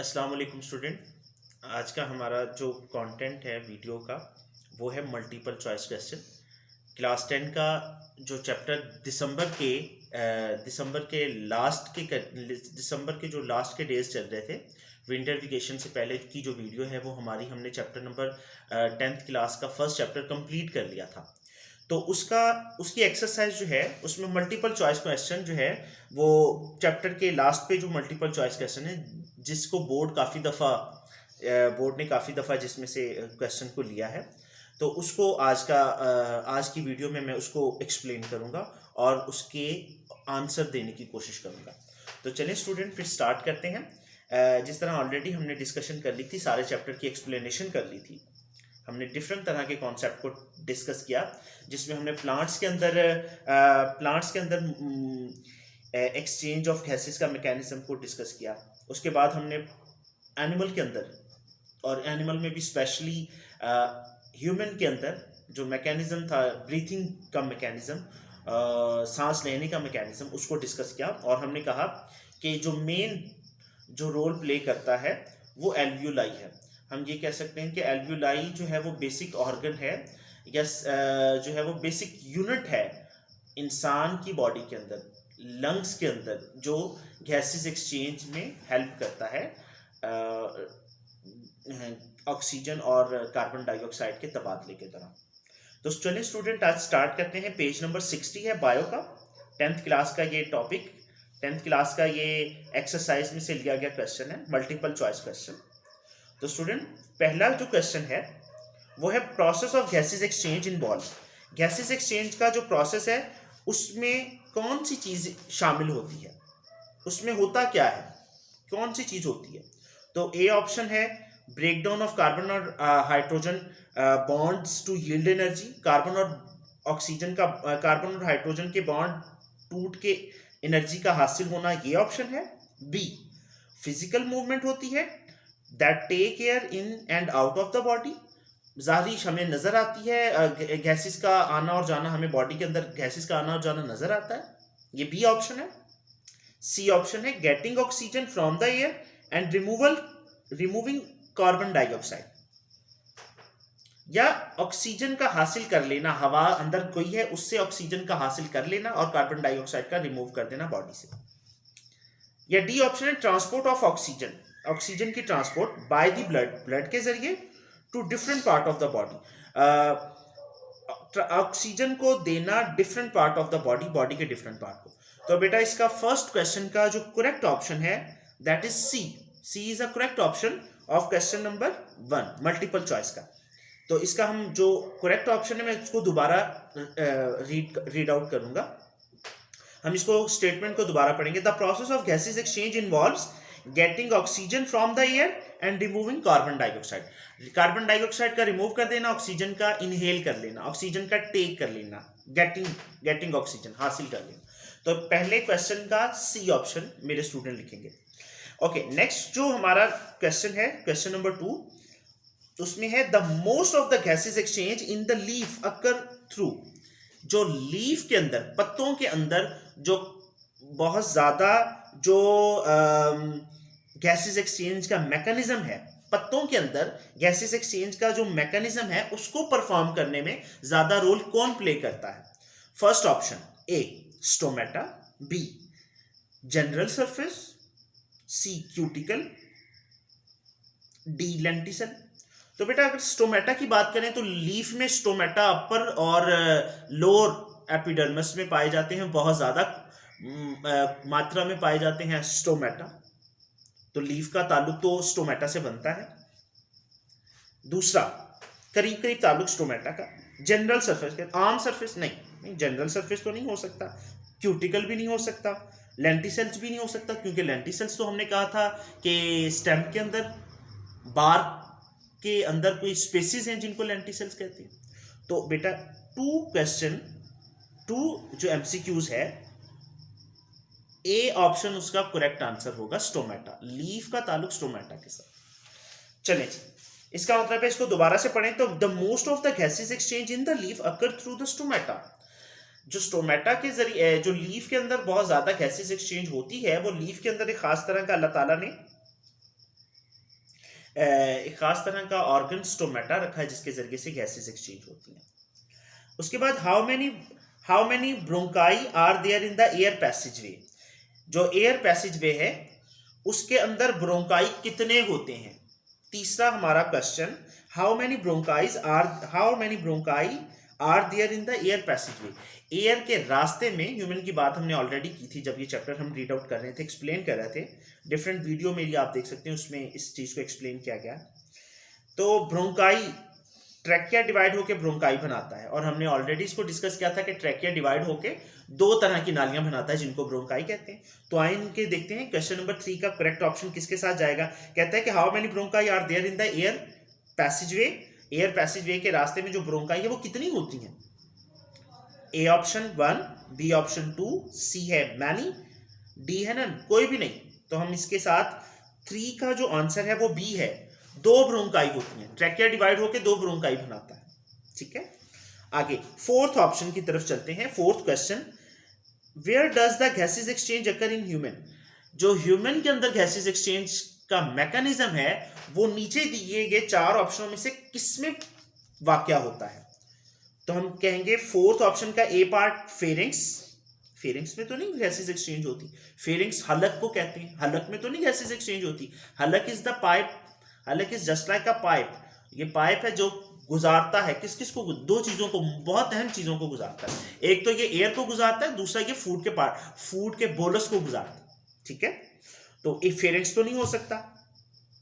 अस्सलाम वालेकुम स्टूडेंट। आज का हमारा जो कंटेंट है वीडियो का वो है मल्टीपल चॉइस क्वेश्चन। क्लास 10 का जो चैप्टर दिसंबर के जो लास्ट के डेज चल रहे थे, विंटर वेकेशन से पहले की जो वीडियो है वो हमारी हमने चैप्टर नंबर 10th क्लास का फर्स्ट चैप्टर कंप्लीट कर लिया था। तो उसकी एक्सरसाइज जो है उसमें मल्टीपल चॉइस क्वेश्चन जो है वो चैप्टर के लास्ट पे जो मल्टीपल चॉइस क्वेश्चन है जिसको बोर्ड ने काफ़ी दफ़ा जिसमें से क्वेश्चन को लिया है, तो उसको आज की वीडियो में मैं उसको एक्सप्लेन करूँगा और उसके आंसर देने की कोशिश करूँगा। तो चलिए स्टूडेंट फिर स्टार्ट करते हैं। जिस तरह ऑलरेडी हमने डिस्कशन कर ली थी, सारे चैप्टर की एक्सप्लेनेशन कर ली थी, हमने डिफरेंट तरह के कॉन्सेप्ट को डिस्कस किया, जिसमें हमने प्लांट्स के अंदर एक्सचेंज ऑफ गैसेस का मैकेनिज्म को डिस्कस किया। उसके बाद हमने एनिमल के अंदर, और एनिमल में भी स्पेशली ह्यूमन के अंदर जो मैकेनिज्म था, ब्रीथिंग का मैकेनिज्म, सांस लेने का मैकेनिज्म, उसको डिस्कस किया। और हमने कहा कि जो मेन जो रोल प्ले करता है वो एल्वियोलाई है। हम ये कह सकते हैं कि एल्वियोलाई जो है वो बेसिक ऑर्गन है, या जो है वो बेसिक यूनिट है इंसान की बॉडी के अंदर, लंग्स के अंदर, जो गैसेस एक्सचेंज में हेल्प करता है ऑक्सीजन और कार्बन डाइऑक्साइड के तबादले के दौरान। तो चलिए स्टूडेंट आज स्टार्ट करते हैं। पेज नंबर 60 है बायो का, 10th क्लास का ये टॉपिक, 10th क्लास का ये एक्सरसाइज में से लिया गया क्वेश्चन है, मल्टीपल चॉइस क्वेश्चन। तो स्टूडेंट पहला जो क्वेश्चन है वो है process of gases exchange involve. Gases exchange का जो प्रोसेस है उसमें कौन सी चीज शामिल होती है, उसमें होता क्या है, कौन सी चीज होती है। तो ए ऑप्शन है ब्रेकडाउन ऑफ कार्बन और hydrogen bonds to yield energy. Carbon और हाइड्रोजन के बॉन्ड टूट के एनर्जी का हासिल होना, ये ऑप्शन है। बी फिजिकल मूवमेंट होती है that take air in and out of the body. जाहिर हमें नजर आती है गैसेस का आना और जाना, हमें बॉडी के अंदर गैसेस का आना और जाना नजर आता है, ये बी ऑप्शन है। सी ऑप्शन है getting oxygen from the air and removing carbon dioxide, या ऑक्सीजन का हासिल कर लेना, हवा अंदर कोई है उससे ऑक्सीजन का हासिल कर लेना और कार्बन डाइऑक्साइड का रिमूव कर देना बॉडी से। या डी ऑप्शन है ट्रांसपोर्ट ऑफ ऑक्सीजन, ऑक्सीजन की ट्रांसपोर्ट बाय द ब्लड के जरिए to different part of the body, oxygen को देना different part of the body के डिफरेंट पार्ट को। तो बेटा इसका फर्स्ट क्वेश्चन का जो करेक्ट ऑप्शन है that is C is a correct option of question number 1 multiple choice का। तो इसका हम जो करेक्ट ऑप्शन है मैं इसको दोबारा रीड आउट करूंगा, हम इसको स्टेटमेंट को दोबारा पढ़ेंगे। The process of gases exchange involves getting oxygen from the air and removing carbon dioxide. Carbon dioxide का रिमूव कर देना, ऑक्सीजन का इनहेल कर लेना, ऑक्सीजन का टेक कर लेना, गेटिंग ऑक्सीजन हासिल कर लेना। तो पहले क्वेश्चन का सी ऑप्शन मेरे स्टूडेंट लिखेंगे। ओके, नेक्स्ट जो हमारा क्वेश्चन है, क्वेश्चन नंबर 2, उसमें है the most of the gases exchange in the leaf occur through. जो लीफ के अंदर, पत्तों के अंदर जो बहुत ज्यादा जो गैसेस एक्सचेंज का मैकेनिज्म है, पत्तों के अंदर गैसेस एक्सचेंज का जो मैकेनिज्म है उसको परफॉर्म करने में ज्यादा रोल कौन प्ले करता है। First option A stomata, B general surface, C cuticle, D lenticel. तो बेटा अगर स्टोमेटा की बात करें तो लीफ में स्टोमेटा अपर और लोअर एपिडर्मिस में पाए जाते हैं, बहुत ज्यादा मात्रा में पाए जाते हैं स्टोमेटा। तो लीफ का ताल्लुक तो स्टोमेटा से बनता है। दूसरा करीब करीब ताल्लुक स्टोमेटा का। जनरल सरफेस के, आम सरफेस नहीं, जनरल सरफेस तो नहीं हो सकता, क्यूटिकल भी नहीं हो सकता, लेंटिसेल्स भी नहीं हो सकता, क्योंकि लेंटिसेल्स तो हमने कहा था कि स्टेम के अंदर, बार के अंदर कोई स्पेसिस हैं जिनको लेंटिसेल्स कहते हैं। तो बेटा टू जो एमसीक्यूज है, ए ऑप्शन उसका करेक्ट आंसर होगा स्टोमेटा। लीफ का ताल्लुक स्टोमेटा के साथ। चलें, इसका मतलब है, इसको दोबारा से पढ़ें तो the most of the gases exchange in the leaf occur through the stomata. जो स्टोमेटा के जरिए, जो लीफ के अंदर बहुत ज्यादा गैसेस एक्सचेंज होती है, वो लीफ के अंदर एक खास तरह का अल्लाह ताला ने एक खास तरह का ऑर्गन स्टोमेटा रखा है जिसके जरिए से गैसेस एक्सचेंज होती हैं। उसके बाद how many bronchi are there in the air passage way. जो एयर पैसेज वे है उसके अंदर ब्रोंकाई कितने होते हैं। तीसरा हमारा question, how many bronchi are there in the air passage way. Air के रास्ते में ह्यूमन की बात हमने ऑलरेडी की थी जब ये चैप्टर हम रीड आउट कर रहे थे, एक्सप्लेन कर रहे थे। डिफरेंट वीडियो मेरी आप देख सकते हैं, उसमें इस चीज को एक्सप्लेन किया गया। तो ब्रोंकाई, ट्रैकिया डिवाइड होकर ब्रोंकाई बनाता है, और हमने ऑलरेडी इसको डिस्कस किया था कि ट्रैकिया डिवाइड होकर दो तरह की नालियां बनाता है जिनको ब्रोंकाई कहते हैं। तो आइए इनके देखते हैं। क्वेश्चन नंबर 3 का करेक्ट ऑप्शन किसके साथ जाएगा। कहता है कि how many bronchi are there in the air passage way. Air passage way के रास्ते में जो ब्रोंकाई है वो कितनी होती हैं। ए ऑप्शन 1, बी ऑप्शन 2, सी है मैनी, डी है नन, कोई भी नहीं। तो हम इसके साथ 3 का जो आंसर है वो बी है, 2 ब्रोंकाई होती हैं। ट्रैकिया डिवाइड होकर 2 ब्रोंकाई बनाता है। ठीक है, आगे फोर्थ ऑप्शन की तरफ चलते हैं। Fourth question, where does the gases exchange occur in human. जो ह्यूमन के अंदर गैसेस एक्सचेंज का मैकेनिज्म है वो नीचे दिए गए 4 ऑप्शनों में से किसमें वाकया होता है। तो हम कहेंगे फोर्थ ऑप्शन का ए पार्ट, फेरिंग्स। फेरिंग्स में तो नहीं गैसेस एक्सचेंज होती। फेरिंग्स हलक को कहते हैं, हलक में तो नहीं गैसेस एक्सचेंज होती। हलक इज द पाइप, हलक is just like a pipe. ये पाइप है जो गुजारता है किस किस को, 2 चीजों को, बहुत अहम चीजों को गुजारता है। एक तो ये एयर को गुजारता है, दूसरा ये फूड के बोलस को गुजारता है। ठीक है, तो ए फेरिंग्स तो नहीं हो सकता।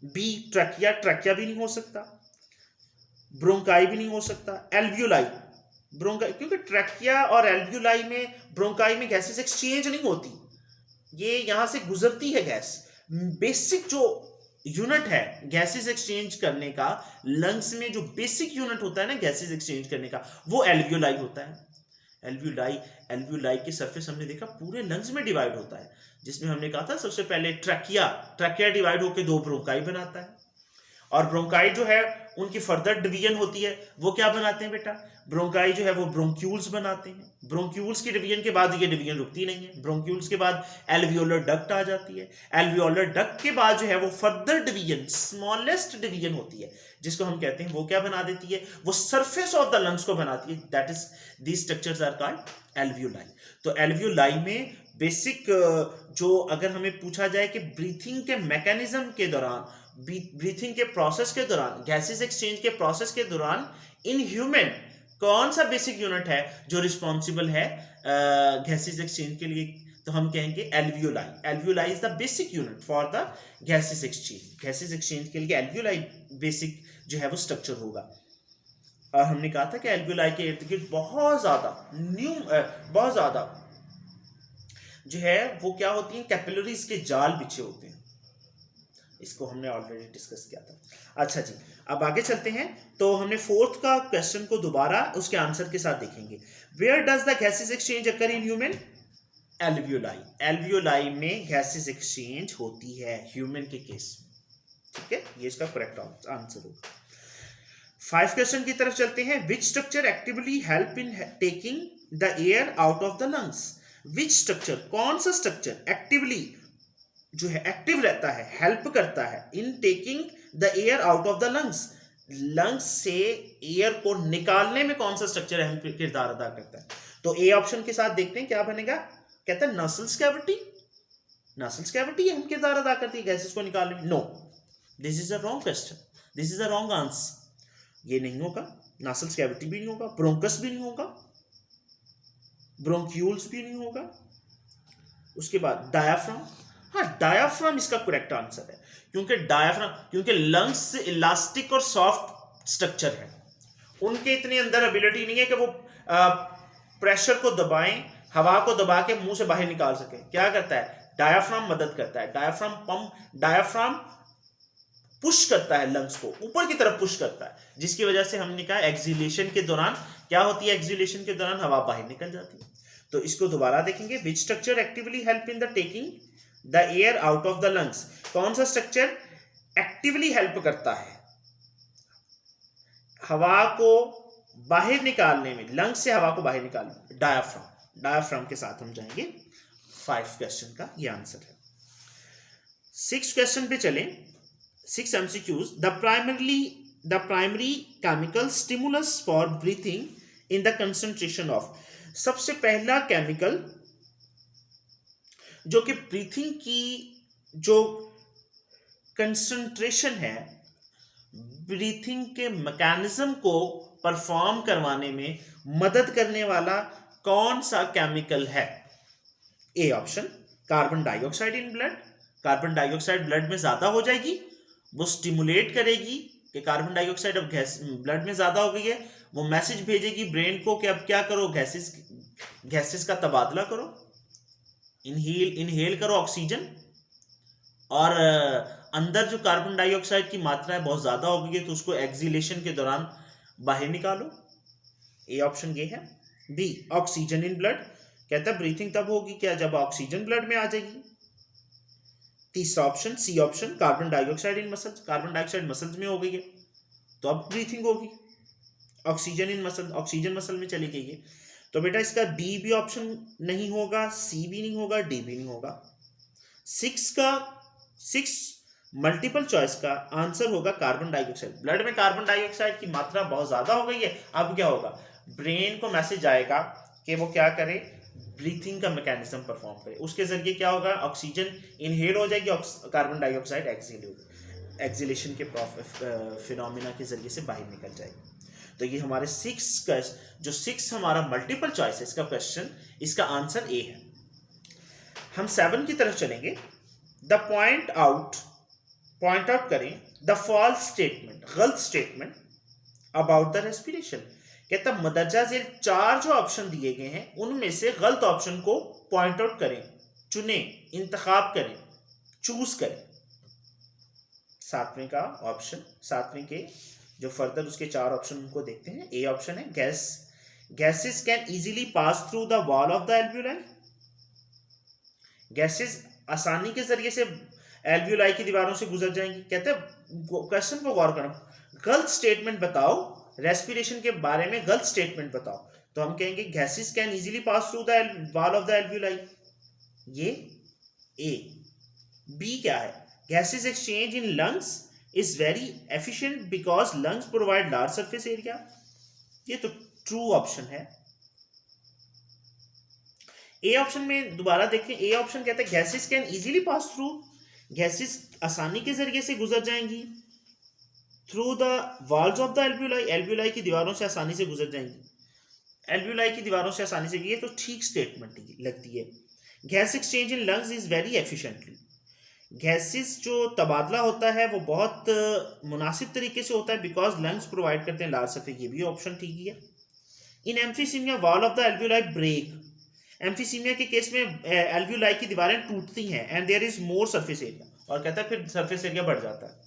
बी ट्रैकिया, ट्रैकिया भी नहीं हो सकता। ब्रोंकाई भी नहीं हो सकता। एल्वियोलाई, ब्रोंकाई, क्योंकि ट्रैकिया और एल्वियोलाई में, ब्रोंकाई में गैसेस एक्सचेंज नहीं होती, ये यहां से गुजरती है गैस। बेसिक जो यूनिट है गैसेस एक्सचेंज करने का, लंग्स में जो बेसिक यूनिट होता है ना गैसेस एक्सचेंज करने का, वो एल्वियोलाई होता है। एल्वियोलाई की सरफेस हमने देखा पूरे लंग्स में डिवाइड होता है, जिसमें हमने कहा था सबसे पहले ट्रैकिया डिवाइड होकर 2 ब्रोंकाई बनाता है। और ब्रोंकाई जो है उनकी फर्दर डिवीजन होती है, वो क्या बनाते हैं बेटा, ब्रोंकाई जो है वो ब्रोंक्यूल्स बनाते हैं। ब्रोंक्यूल्स की डिवीजन के बाद ये डिवीजन रुकती नहीं है। ब्रोंक्यूल्स के बाद एल्वियोलर डक्ट आ जाती है। एल्वियोलर डक्ट के बाद जो है वो फर्दर डिवीजन, स्मॉलेस्ट डिवीजन होती है, जिसको हम कहते हैं वो क्या बना देती है, वो सरफेस ऑफ द लंग्स को बनाती है। That is these structures are called alveoli. तो एल्वियोलाई में बेसिक जो, अगर हमें पूछा जाए कि ब्रीथिंग के मैकेनिज्म के दौरान, ब्रीथिंग के प्रोसेस के दौरान, गैसेस एक्सचेंज के प्रोसेस के दौरान इन ह्यूमन कौन सा बेसिक यूनिट है जो रिस्पॉन्सिबल है गैसेस एक्सचेंज के लिए, तो हम कहेंगे alveoli. Alveoli is the basic unit for the gases exchange. Gases exchange के लिए एल्वियोलाई बेसिक जो है वो स्ट्रक्चर होगा। और हमने कहा था कि एल्वियोलाई के इर्द गिर्द बहुत ज्यादा जो है वो क्या होती है, कैपिलरीज के जाल बिछे होते हैं। इसको हमने ऑलरेडी डिस्कस किया था। अच्छा जी, अब आगे चलते हैं। तो हमने फोर्थ का क्वेश्चन को दोबारा उसके आंसर के साथ देखेंगे। Where does the gases exchange occur in human. Alveoli, alveoli में गैसेस एक्सचेंज होती है ह्यूमन के केस में। ठीक है, ये इसका करेक्ट आंसर होगा। 5 क्वेश्चन की तरफ चलते हैं। Which structure actively help in taking the air out of the lungs. Which structure, कौन सा स्ट्रक्चर एक्टिवली जो है एक्टिव रहता है, हेल्प करता है in taking the air out of the lungs. Lungs से एयर को निकालने में कौन सा स्ट्रक्चर अहम किरदार अदा करता है। तो ए ऑप्शन के साथ देखते हैं क्या बनेगा। कहता है नसल्स कैविटी। नसल्स कैविटी अहम किरदार अदा करती है गैसेस को निकालने में। No, this is a wrong question, this is a wrong answer. ये नहीं होगा, नसल्स कैविटी भी नहीं होगा, ब्रोंकस भी नहीं होगा, ब्रोंक्यूल्स भी नहीं होगा। उसके बाद डायाफ्राम। हाँ, डायाफ्राम इसका करेक्ट आंसर है, क्योंकि लंग्स इलास्टिक और सॉफ्ट स्ट्रक्चर है, उनके इतने अंदर एबिलिटी नहीं है कि वो प्रेशर को दबाएं, हवा को दबा के मुंह से बाहर निकाल सके। क्या करता है, डायाफ्राम मदद करता है। डायाफ्राम पुश करता है, लंग्स को ऊपर की तरफ पुश करता है, जिसकी वजह से हमने कहा एक्सहेलेशन के दौरान क्या होती है, एक्सहेलेशन के दौरान हवा बाहर निकल जाती है। तो इसको दोबारा देखेंगे। Which structure actively help in the taking the air out of the lungs. कौन सा स्ट्रक्चर एक्टिवली हेल्प करता है हवा को बाहर निकालने में, लंग्स से हवा को बाहर निकालने में? डायाफ्राम। डायाफ्राम के साथ हम जाएंगे। 5 क्वेश्चन का ये आंसर है। 6 क्वेश्चन पे चलें। 6 MCQs. The primary chemical stimulus for breathing in the concentration of. सबसे पहला केमिकल जो कि ब्रीथिंग की जो कंसंट्रेशन है, ब्रीथिंग के मैकेनिज्म को परफॉर्म करवाने में मदद करने वाला कौन सा केमिकल है? A option carbon dioxide in blood. Carbon dioxide blood में ज्यादा हो जाएगी, वो स्टिमुलेट करेगी कि कार्बन डाइऑक्साइड अब गैस ब्लड में ज्यादा हो गई है, वो मैसेज भेजेगी ब्रेन को कि अब क्या करो, गैसेस का तबादला करो, इनहेल करो ऑक्सीजन, और अंदर जो कार्बन डाइऑक्साइड की मात्रा है बहुत ज्यादा हो गई है तो उसको एक्सीलेशन के दौरान बाहर निकालो। ए ऑप्शन ये है। बी ऑक्सीजन इन ब्लड, कहता है ब्रीथिंग तब होगी क्या जब ऑक्सीजन ब्लड में आ जाएगी। तीसरा option C option carbon dioxide in muscles, carbon dioxide muscles में हो गई है तो अब ब्रीथिंग होगी। Oxygen in muscle, oxygen muscle में चली गई है, तो बेटा इसका बी भी ऑप्शन नहीं होगा, सी भी नहीं होगा, डी भी नहीं होगा। 6 मल्टीपल चॉइस का आंसर होगा कार्बन डाइऑक्साइड। ब्लड में कार्बन डाइऑक्साइड की मात्रा बहुत ज्यादा हो गई है, अब क्या होगा, ब्रेन को मैसेज आएगा कि वो क्या करे, ब्रीथिंग का मैकेनिज्म परफॉर्म करे, उसके जरिए क्या होगा, ऑक्सीजन इनहेल हो जाएगी, कार्बन डाइऑक्साइड एक्सहेल होगी, एक्सहेलेशन के फिनोमिना के जरिए से बाहर निकल जाएगी। तो ये हमारे 6 का जो 6 हमारा मल्टीपल चॉइस है इसका क्वेश्चन, इसका आंसर ए है। हम 7 की तरफ चलेंगे। द पॉइंट आउट करें द फॉल्स स्टेटमेंट, गलत स्टेटमेंट अबाउट द रेस्पिरेशन। कहता मदरजा झेल 4 जो ऑप्शन दिए गए हैं उनमें से गलत ऑप्शन को पॉइंट आउट करें, चुने, इंतखाब करें, चूज करें। 7वें का ऑप्शन, 7वें के जो फर्दर उसके 4 ऑप्शन उनको देखते हैं। ए ऑप्शन है gases can easily pass through the wall of the alveoli, gases आसानी के जरिए से एल्वियोलाई की दीवारों से गुजर जाएंगी। कहते हैं क्वेश्चन को गौर करो, गलत स्टेटमेंट बताओ, रेस्पिरेशन के बारे में गलत स्टेटमेंट बताओ, तो हम कहेंगे gases can easily pass through the wall of the alveoli, ये ए। बी क्या है, gases exchange in lungs is very efficient because lungs provide large surface area, ये तो ट्रू ऑप्शन है। ए ऑप्शन में दोबारा देखें, ए ऑप्शन कहता है gases can easily pass through, gases आसानी के जरिए से गुजर जाएंगी through the walls of the alveoli, alveoli की दीवारों से आसानी से गुजर जाएंगी, एल्वियोलाई की दीवारों से आसानी से, ये तो ठीक स्टेटमेंट लगती है। Gas exchange in lungs is very efficiently, gases जो तबादला होता है वो बहुत मुनासिब तरीके से होता है बिकॉज लंग्स प्रोवाइड करते हैं लार्ज सरफेस, ये भी ऑप्शन ठीक ही है। In emphysema wall of the alveoli break, emphysema के केस में एल्वियोलाई की दीवारें टूटती हैं and there is more surface area, और कहता है फिर सरफेस एरिया बढ़ जाता है।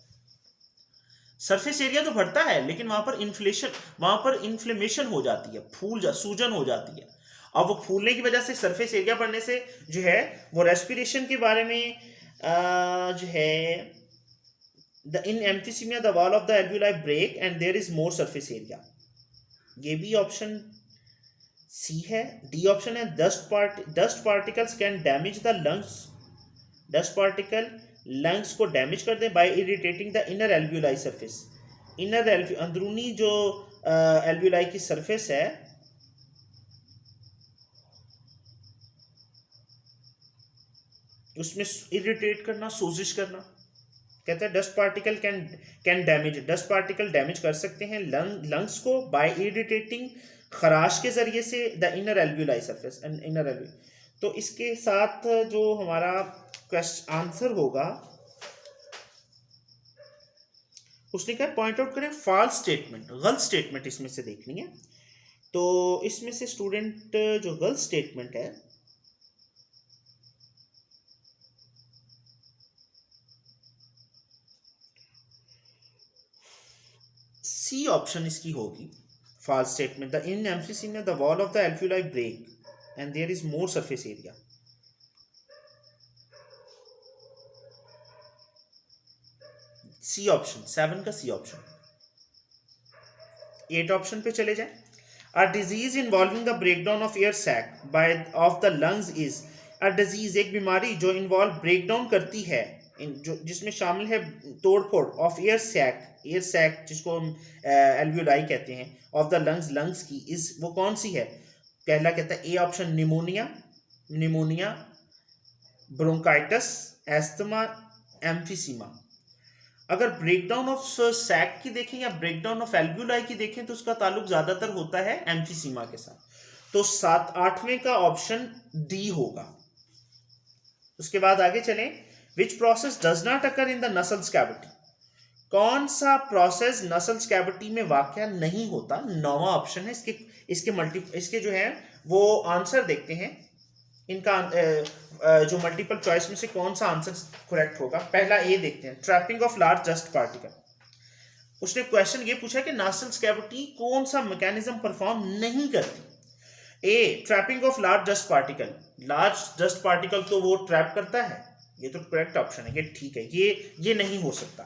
सरफेस एरिया तो बढ़ता है लेकिन वहां पर इन्फ्लेमेशन हो जाती है, सूजन हो जाती है, और वो फूलने की वजह से सरफेस एरिया बढ़ने से जो है वो रेस्पिरेशन के बारे में जो है the in emphysema the wall of the alveoli break and there is more surface area, ये भी ऑप्शन सी है। डी ऑप्शन है dust particles can damage the lungs, dust particle lungs को डैमेज कर दे by irritating the inner alveoli surface, अंदरूनी जो alveoli की सरफेस है उसमें इरिटेट करना, सोजिश करना। कहते हैं dust particle can damage, dust particle damage कर सकते हैं लंग्स को बाय इरिटेटिंग, खराश के जरिए से the inner alveoli surface, inner alveoli. तो इसके साथ जो हमारा क्वेश्चन आंसर होगा उसने क्या पॉइंट आउट करें, फॉल्स स्टेटमेंट, गलत स्टेटमेंट इसमें से देखनी है। तो इसमें से स्टूडेंट जो गलत स्टेटमेंट है सी ऑप्शन इसकी होगी, false statement, the in emphysema the wall of the alveoli break and there is more surface area. C option, 7 का सी ऑप्शन। 8 ऑप्शन पे चले जाए। A disease involving the breakdown of air sac by of the lungs is, a disease एक बीमारी जो involve breakdown करती है जो जिसमें शामिल है तोड़फोड़ ऑफ एयर सैक जिसको हम एल्वियोलाई कहते हैं, ऑफ द लंग्स की, इस वो कौन सी है? पहला कहता है A option pneumonia, bronchitis, asthma, emphysema. अगर ब्रेकडाउन ऑफ सैक की देखें या ब्रेकडाउन ऑफ एल्वियोलाई की देखें तो उसका ताल्लुक ज्यादातर होता है एम्फीसीमा के साथ। तो 8वें का ऑप्शन डी होगा। उसके बाद आगे चलें, which process does not occur in the nasal cavity, कौन सा प्रोसेस नसल्स कैविटी में वाक़या नहीं होता? 9वां ऑप्शन है। इसके जो है वो आंसर देखते हैं, इनका जो मल्टीपल चॉइस में से कौन सा आंसर करेक्ट होगा। पहला ए देखते हैं, trapping of large dust particle. उसने क्वेश्चन ये पूछा कि नसल्स कैविटी कौन सा मैकेनिज्म परफॉर्म नहीं करती? A trapping of large dust particle तो वो ट्रैप करता है, ये तो करेक्ट ऑप्शन है, ये ठीक है, ये नहीं हो सकता।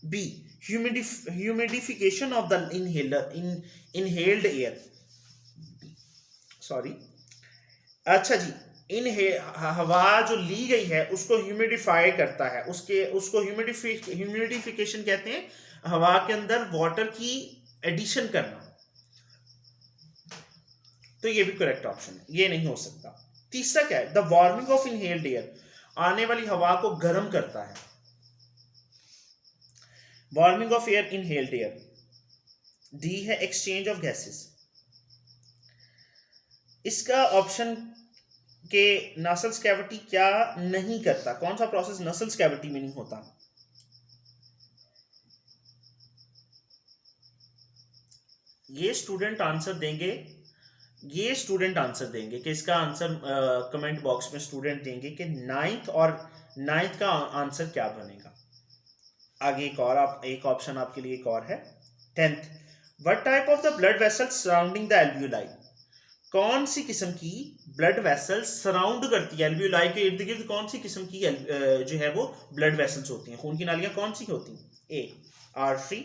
B humidification of the inhaled air, sorry, अच्छा जी, हवा जो ली गई है उसको ह्यूमिडिफाई करता है, उसको ह्यूमिडिफिकेशन कहते हैं, हवा के अंदर वाटर की एडिशन करना, तो ये भी करेक्ट ऑप्शन है, ये नहीं हो सकता। तीसरा क्या है? The warming of inhaled air, आने वाली हवा को गर्म करता है, warming of air, inhaled air. D है एक्सचेंज ऑफ गैसेस। इसका ऑप्शन के नसल्स कैविटी क्या नहीं करता, कौन सा प्रोसेस नसल्स कैविटी में नहीं होता? ये स्टूडेंट आंसर देंगे कि इसका आंसर कमेंट बॉक्स में स्टूडेंट देंगे कि नाइन्थ का आंसर क्या बनेगा। आगे एक ऑप्शन आपके लिए एक और है, 10th, what type of the blood vessels surrounding the alveoli, कौन सी किस्म की ब्लड वेसल्स सराउंड करती है एल्वियोलाई के इर्द गिर्द, कौन सी किस्म की जो है वो ब्लड वेसल्स होती हैं, खून की नालियां कौन सी होती हैं? A artery,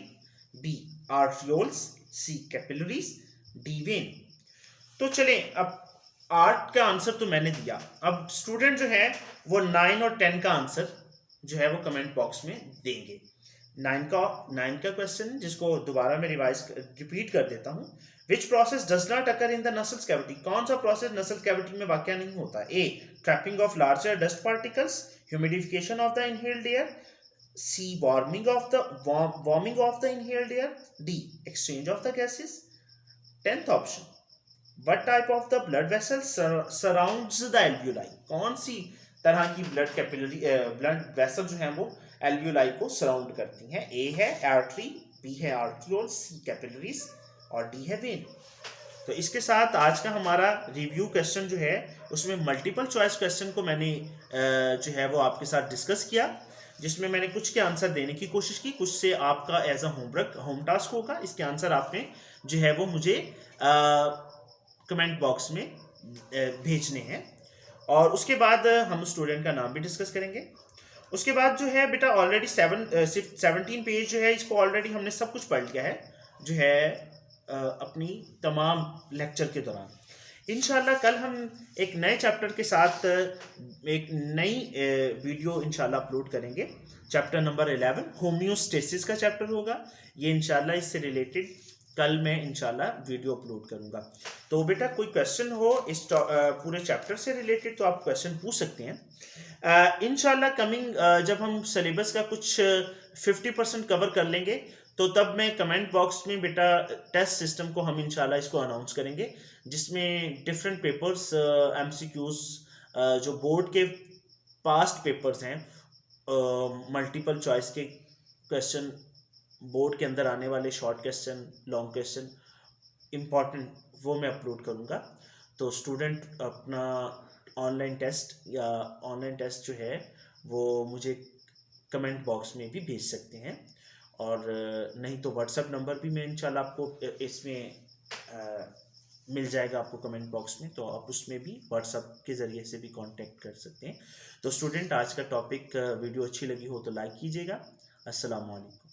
B arterioles, C capillaries, D vein. तो चलें, अब 8 का आंसर तो मैंने दिया, अब स्टूडेंट जो है वो 9 और 10 का आंसर जो है वो कमेंट बॉक्स में देंगे। 9 का क्वेश्चन जिसको दोबारा मैं रिपीट कर देता हूं, which process does not occur in the nasal cavity, कौन सा प्रोसेस नसल कैविटी में वाकया नहीं होता? A trapping of larger dust particles, humidification of the inhaled air, C warming of the inhaled air, D exchange of the gases. 10th option, what type of the blood vessel surrounds the alveoli, कौन सी तरह की blood vessel जो है वो alveoli को surround करती हैं? ए है आर्टरी, बी है आर्ट्रियोल, सी कैपिलरीज और डी है वेन। तो इसके साथ आज का हमारा रिव्यू क्वेश्चन जो है उसमें मल्टीपल चॉइस क्वेश्चन को मैंने जो है वो आपके साथ डिस्कस किया, जिसमें मैंने कुछ के आंसर देने की कोशिश की, कुछ से आपका एज अ होम टास्क होगा, इसके आंसर आपने जो है वो मुझे कमेंट बॉक्स में भेजने हैं। और उसके बाद हम स्टूडेंट का नाम भी डिस्कस करेंगे। उसके बाद जो है बेटा ऑलरेडी 17 पेज जो है इसको ऑलरेडी हमने सब कुछ पढ़ लिया है जो है अपनी तमाम लेक्चर के दौरान। इंशाल्लाह कल हम एक नए चैप्टर के साथ एक नई वीडियो इंशाल्लाह अपलोड करेंगे। चैप्टर नंबर 11 होम्योस्टेसिस का चैप्टर होगा, ये इंशाल्लाह इससे रिलेटेड कल मैं इंशाल्लाह वीडियो अपलोड करूंगा। तो बेटा कोई क्वेश्चन हो इस पूरे चैप्टर से रिलेटेड तो आप क्वेश्चन पूछ सकते हैं। इंशाल्लाह कमिंग जब हम सिलेबस का कुछ 50% कवर कर लेंगे तो तब मैं कमेंट बॉक्स में बेटा टेस्ट सिस्टम को हम इंशाल्लाह इसको अनाउंस करेंगे, जिसमें डिफरेंट पेपर्स MCQs जो बोर्ड के पास्ट पेपर्स हैं, मल्टीपल चॉइस के क्वेश्चन, बोर्ड के अंदर आने वाले short question, long question important, वो मैं अपलोड करूँगा। तो स्टूडेंट अपना ऑनलाइन टेस्ट जो है वो मुझे कमेंट बॉक्स में भी भेज सकते हैं, और नहीं तो व्हाट्सएप नंबर भी मैं इंशाल्लाह आपको इसमें मिल जाएगा आपको कमेंट बॉक्स में, तो आप उसमें भी व्हाट्सएप के ज़रिए से भी कांटेक्ट कर सकते हैं। तो स्टूडेंट आज का टॉपिक वीडियो अच्छी लगी हो तो लाइक कीजिएगा। अस्सलाम वालेकुम।